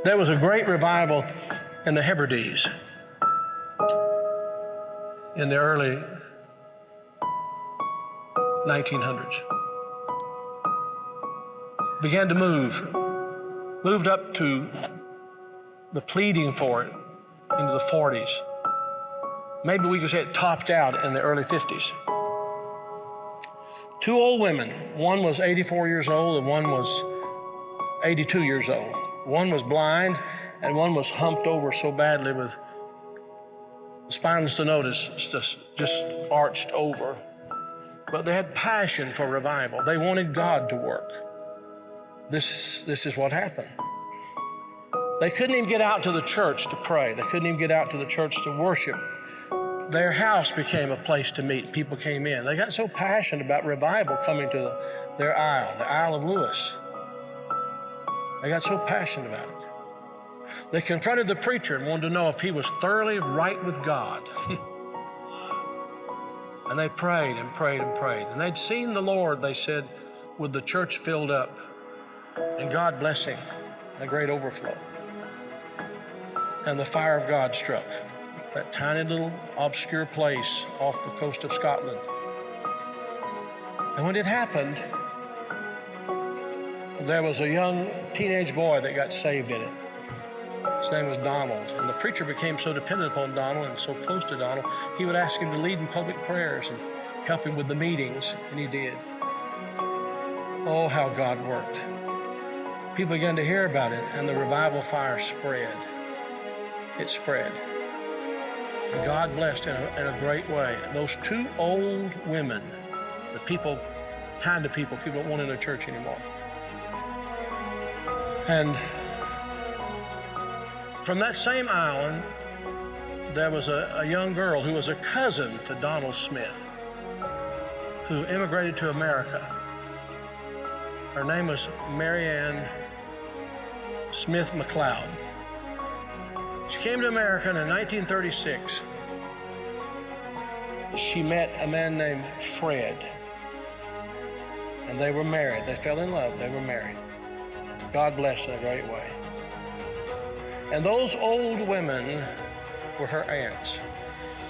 There was a great revival in the Hebrides in the early 1900s. Began to moved up to the pleading for it into the 40s. Maybe we could say it topped out in the early 50s. Two old women, one was 84 years old and one was 82 years old. One was blind and one was humped over so badly with spinal stenosis, just arched over. But they had passion for revival. They wanted God to work. This is what happened. They couldn't even get out to the church to pray. They couldn't even get out to the church to worship. Their house became a place to meet. People came in. They got so passionate about revival coming to their isle, the Isle of Lewis. They got so passionate about it. They confronted the preacher and wanted to know if he was thoroughly right with God. And they prayed and prayed and prayed. And they'd seen the Lord, they said, with the church filled up and God blessing, a great overflow. And the fire of God struck that tiny little obscure place off the coast of Scotland. And when it happened, there was a young teenage boy that got saved in it. His name was Donald, and the preacher became so dependent upon Donald and so close to Donald, he would ask him to lead in public prayers and help him with the meetings, and he did. Oh, how God worked. People began to hear about it, and the revival fire spread. It spread. And God blessed in a great way. Those two old women, the kind of people don't want in a church anymore. And from that same island, there was a young girl who was a cousin to Donald Smith, who immigrated to America. Her name was Marianne Smith McLeod. She came to America in 1936. She met a man named Fred, and they were married. They fell in love, they were married. God blessed in a great way. And those old women were her aunts.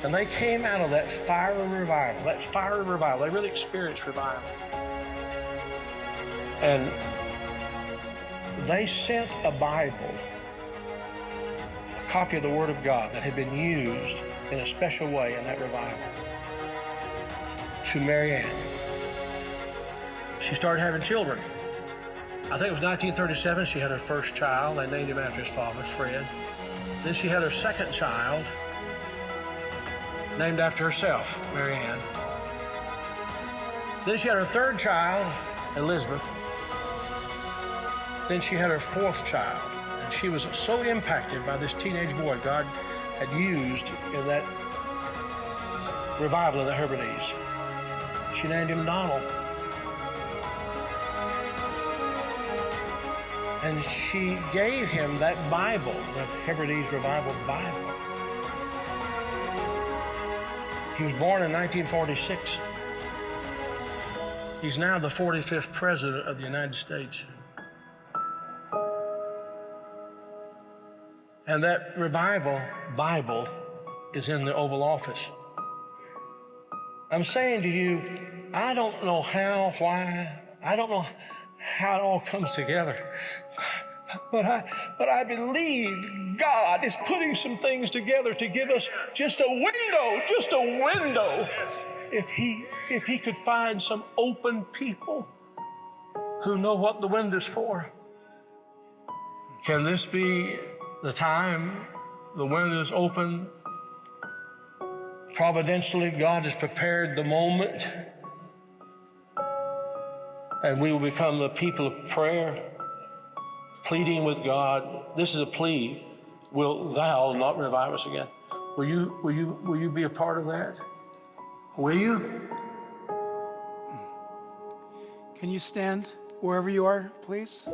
And they came out of that fire of revival, They really experienced revival. And they sent a Bible, a copy of the Word of God that had been used in a special way in that revival, to Marianne. She started having children. I think it was 1937, she had her first child. They named him after his father, Fred. Then she had her second child, named after herself, Marianne. Then she had her third child, Elizabeth. Then she had her fourth child. And she was so impacted by this teenage boy God had used in that revival of the Hebrides. She named him Donald. And she gave him that Bible, the Hebrides Revival Bible. He was born in 1946. He's now the 45th President of the United States. And that Revival Bible is in the Oval Office. I'm saying to you, I don't know how, why, I don't know how it all comes together. But I believe God is putting some things together to give us just a window. If he could find some open people who know what the window's for. Can this be the time the window's open? Providentially, God has prepared the moment, and we will become the people of prayer, pleading with God. This is a plea. Will thou not revive us again? Will you be a part of that? Will you? Can you stand wherever you are, please?